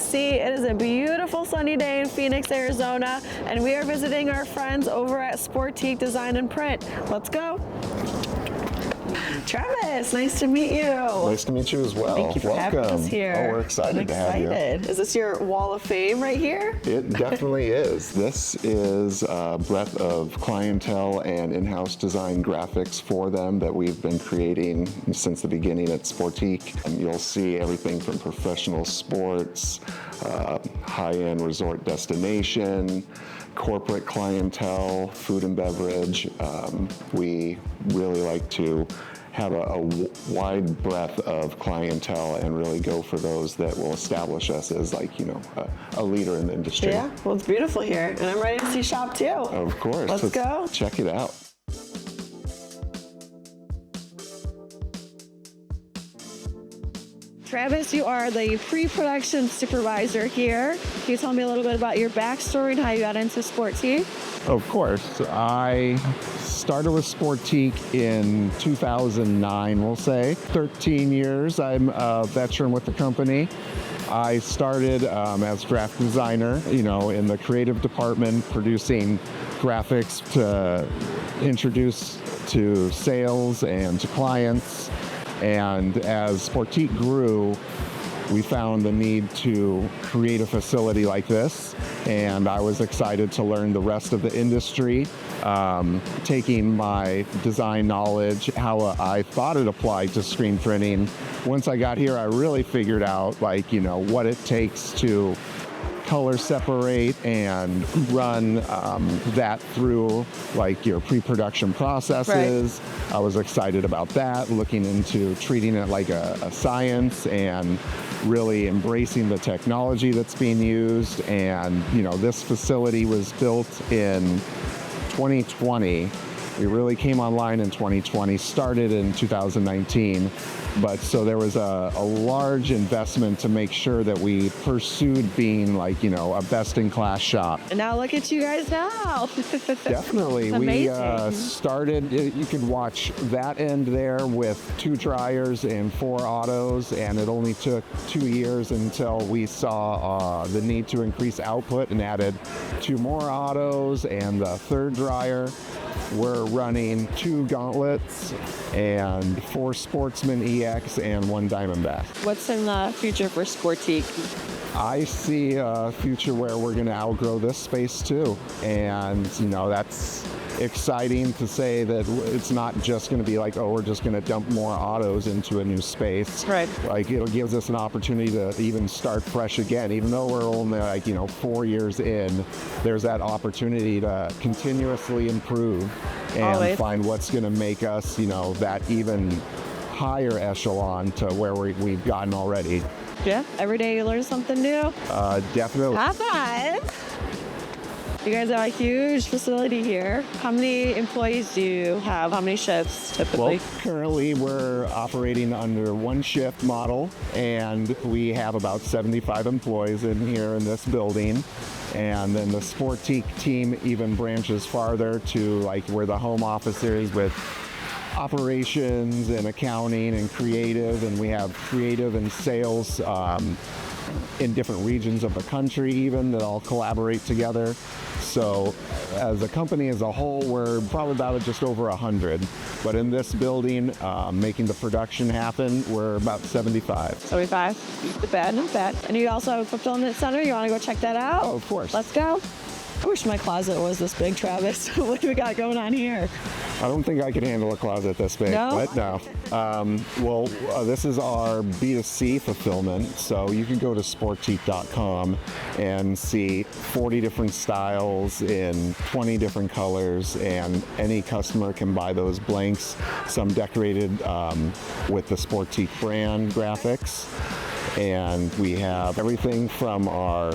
see, it is a beautiful sunny day in Phoenix, Arizona, and we are visiting our friends over at Sportique Design and Print. Let's go. Travis, nice to meet you. Nice to meet you as well. Thank you for having us here. Oh, we're excited to have you. Is this your wall of fame right here? It definitely is. This is a breadth of clientele and in-house design graphics for them that we've been creating since the beginning at Sportique. And you'll see everything from professional sports, high-end resort destination, corporate clientele, food and beverage. We really like to have a wide breadth of clientele and really go for those that will establish us as, like, you know, a leader in the industry. Yeah, well, it's beautiful here, and I'm ready to see shop too. Of course. Let's go. Check it out. Travis, you are the pre-production supervisor here. Can you tell me a little bit about your backstory and how you got into Sportique? Of course. I started with Sportique in 2009, we'll say. 13 years, I'm a veteran with the company. I started as graphic designer, you know, in the creative department, producing graphics to introduce to sales and to clients. And as Sportique grew, we found the need to create a facility like this, and I was excited to learn the rest of the industry, taking my design knowledge, how I thought it applied to screen printing. Once I got here, I really figured out, like, you know, what it takes to color separate and run that through, like, your pre-production processes. Right. I was excited about that, looking into treating it like a science and really embracing the technology that's being used. And, you know, this facility was built in 2020. We really came online in 2020, started in 2019. But so there was a large investment to make sure that we pursued being, like, you know, a best-in-class shop. And now look at you guys now. Definitely. We started, you could watch that end there with 2 dryers and 4 autos, and it only took 2 years until we saw the need to increase output and added 2 more autos and the 3rd dryer. We're running 2 Gauntlets and 4 Sportsman EX and 1 Diamondback. What's in the future for Sportique? I see a future where we're going to outgrow this space too. And, you know, that's exciting to say that it's not just going to be like, oh, we're just going to dump more autos into a new space. Right. Like, it gives us an opportunity to even start fresh again. Even though we're only, like, you know, 4 years in, there's that opportunity to continuously improve and always find what's going to make us, you know, that even higher echelon to where we've gotten already. Yeah, every day you learn something new. Definitely. High five. You guys have a huge facility here. How many employees do you have? How many shifts typically? Well, currently we're operating under 1 shift model, and we have about 75 employees in here in this building. And then the Sportique team even branches farther to, like, where the home office is, with operations and accounting and creative, and we have creative and sales in different regions of the country even that all collaborate together. So as a company as a whole, we're probably about just over 100. But in this building, making the production happen, we're about 75. 75, the bad and fat. And you also have a fulfillment center. You want to go check that out? Oh, of course. Let's go. I wish my closet was this big, Travis. What do we got going on here? I don't think I could handle a closet this big, no? But no. This is our B2C fulfillment, so you can go to Sportique.com and see 40 different styles in 20 different colors, and any customer can buy those blanks, some decorated with the Sportique brand graphics. And we have everything from our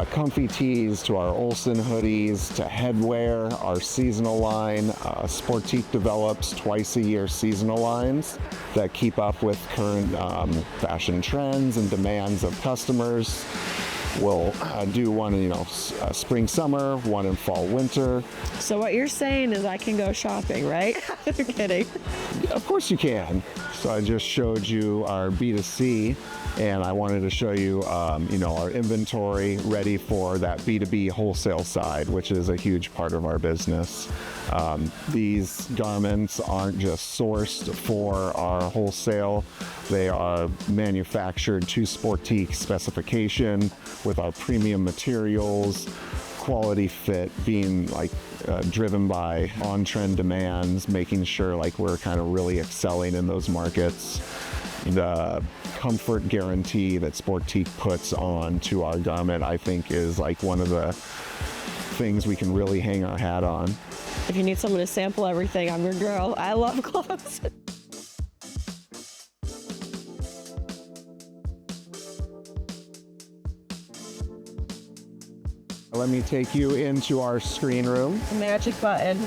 comfy tees to our Olsen hoodies to headwear, our seasonal line. Sportique develops twice a year seasonal lines that keep up with current fashion trends and demands of customers. We'll do one in, spring, summer, one in fall, winter. So what you're saying is I can go shopping, right? You're kidding. Of course you can. So I just showed you our B2C And I wanted to show you, our inventory ready for that B2B wholesale side, which is a huge part of our business. These garments aren't just sourced for our wholesale. They are manufactured to Sportique specification with our premium materials, quality fit being driven by on-trend demands, making sure we're kind of really excelling in those markets. The comfort guarantee that Sportique puts on to our garment, I think, is one of the things we can really hang our hat on. If you need someone to sample everything, I'm your girl. I love clothes. Let me take you into our screen room. Magic button.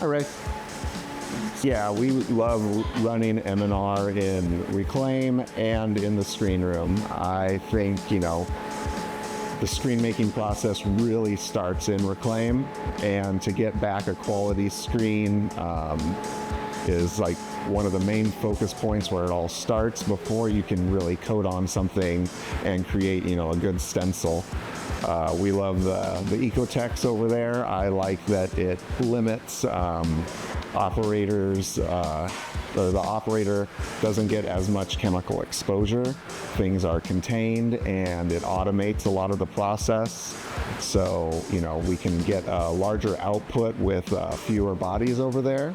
All right. Yeah, we love running M&R in Reclaim and in the screen room. I think, the screen making process really starts in Reclaim, and to get back a quality screen is one of the main focus points where it all starts before you can really coat on something and create, a good stencil. We love the Ecotex over there. I like that it limits operators, the operator doesn't get as much chemical exposure. Things are contained and it automates a lot of the process. So, we can get a larger output with fewer bodies over there.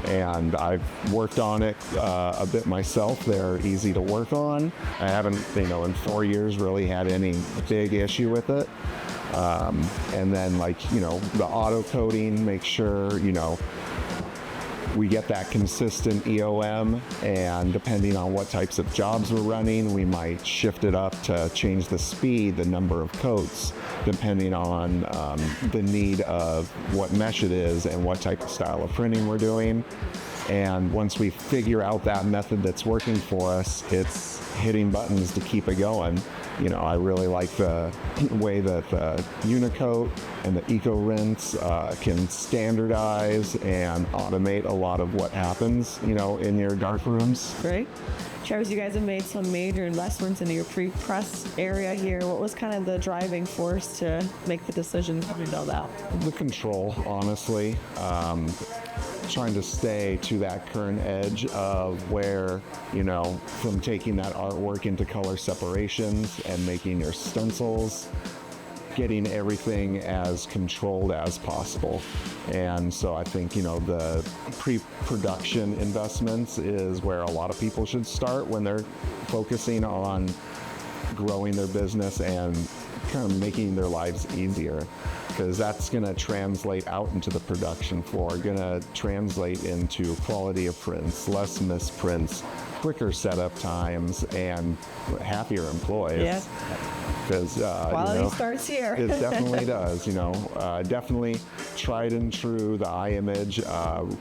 And I've worked on it a bit myself. They're easy to work on. I haven't, in 4 years really had any big issue with it. And then the auto coating, make sure, we get that consistent EOM, and depending on what types of jobs we're running, we might shift it up to change the speed, the number of coats, depending on the need of what mesh it is and what type of style of printing we're doing. And once we figure out that method that's working for us, it's hitting buttons to keep it going. I really like the way that the Unicoat and the Eco Rinse can standardize and automate a lot of what happens, in your dark rooms. Great. Travis, you guys have made some major investments into your pre-press area here. What was kind of the driving force to make the decision to build out? The control, honestly. Trying to stay to that current edge of where, from taking that artwork into color separations and making your stencils, getting everything as controlled as possible. And so I think, the pre-production investments is where a lot of people should start when they're focusing on growing their business and kind of making their lives easier, because that's going to translate out into the production floor, going to translate into quality of prints, less misprints, quicker setup times, and happier employees. Yeah. Because quality starts here. It definitely does. Definitely tried and true. The eye image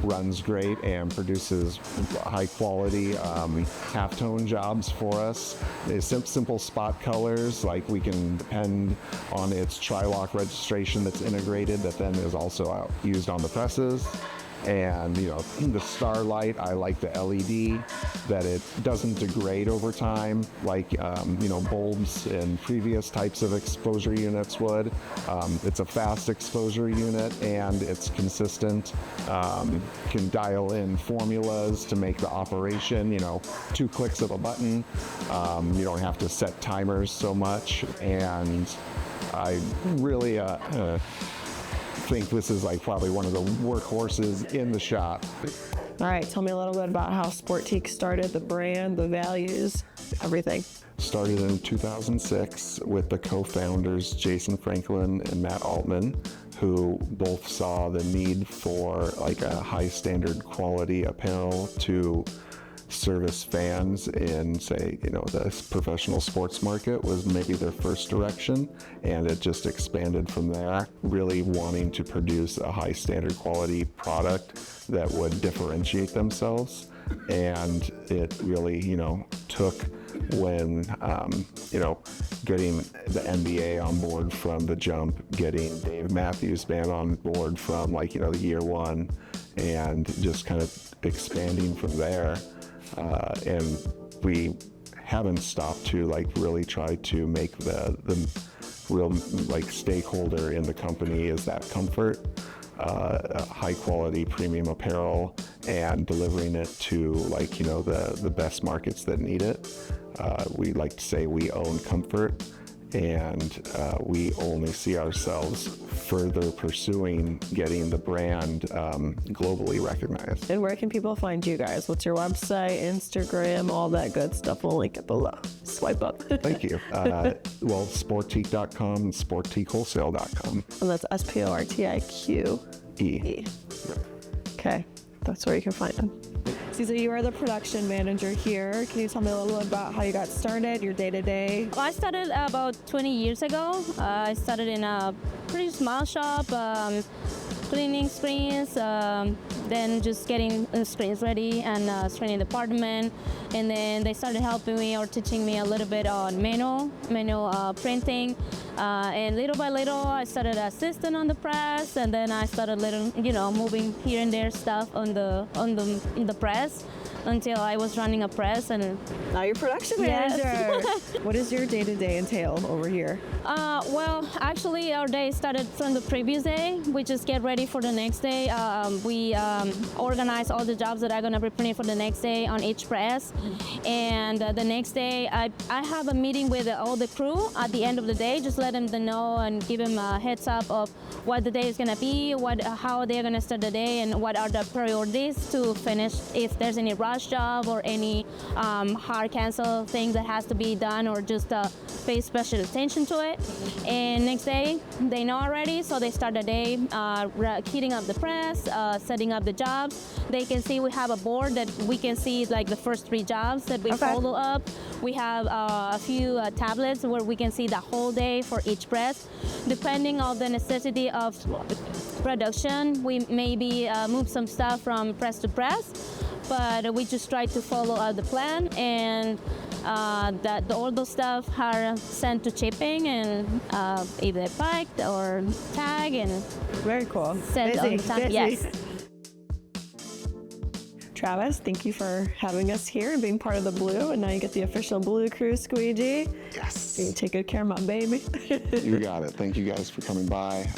runs great and produces high quality halftone jobs for us. It's simple spot colors, we can depend on its tri-lock registration that's integrated, that then is also used on the presses. And the Starlight, I like the LED, that it doesn't degrade over time like bulbs in previous types of exposure units would. It's a fast exposure unit and it's consistent. Can dial in formulas to make the operation 2 clicks of a button. You don't have to set timers so much, and I really think this is probably one of the workhorses in the shop. All right, tell me a little bit about how Sportique started, the brand, the values, everything. Started in 2006 with the co-founders Jason Franklin and Matt Altman, who both saw the need for a high standard quality apparel to service fans in, say, the professional sports market was maybe their first direction, and it just expanded from there, really wanting to produce a high standard quality product that would differentiate themselves. And it really, took when, getting the NBA on board from the jump, getting Dave Matthews Band on board from the year one, and just kind of expanding from there. And we haven't stopped to really try to make the real stakeholder in the company is that comfort, high quality premium apparel, and delivering it to the best markets that need it. We like to say we own comfort, and we only see ourselves further pursuing getting the brand globally recognized. And where can people find you guys? What's your website, Instagram, all that good stuff? We'll link it below. Swipe up. Thank you. Well, Sportique.com and SportiqueWholesale.com. And that's SPORTIQE. Okay, that's where you can find them. Caesar, you are the production manager here. Can you tell me a little bit about how you got started, your day-to-day? Well, I started about 20 years ago. I started in a pretty small shop, cleaning screens, then just getting the screens ready and screening the department. And then they started helping me or teaching me a little bit on manual printing. And little by little, I started assisting on the press, and then I started moving here and there stuff on the press until I was running a press. And now you're production manager. Yes. What does your day-to-day entail over here? Well, actually, our day started from the previous day. We just get ready for the next day. We organize all the jobs that are going to be printed for the next day on each press. And the next day, I have a meeting with all the crew at the end of the day, just let them know and give them a heads up of what the day is going to be, how they're going to start the day, and what are the priorities to finish, if there's any rush job or any hard cancel thing that has to be done, or just pay special attention to it. And next day, they know already, so they start the day heating up the press, setting up the jobs. They can see we have a board that we can see the first 3 jobs that we follow up. We have a few tablets where we can see the whole day for each press. Depending on the necessity of production, we maybe move some stuff from press to press, but we just try to follow the plan, and all those stuff are sent to shipping, and either packed or tag and very cool. Sent on the time. Yes. Travis, thank you for having us here and being part of the Blue, and now you get the official Blue Crew squeegee. Yes. You take good care of my baby. You got it. Thank you guys for coming by.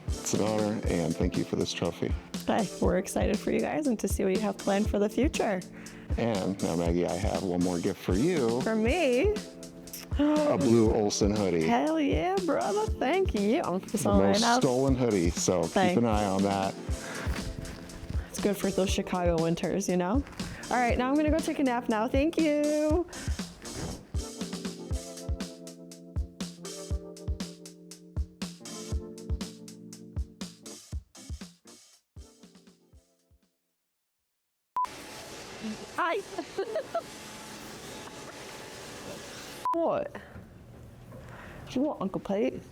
It's an honor, and thank you for this trophy. Hey, we're excited for you guys and to see what you have planned for the future. And now, Maggie, I have one more gift for you. For me? A blue Olsen hoodie. Hell yeah, brother. Thank you. The most stolen hoodie, so keep an eye on that. It's good for those Chicago winters, All right, now I'm going to go take a nap now. Thank you. Hi. What? Do you want Uncle Pete?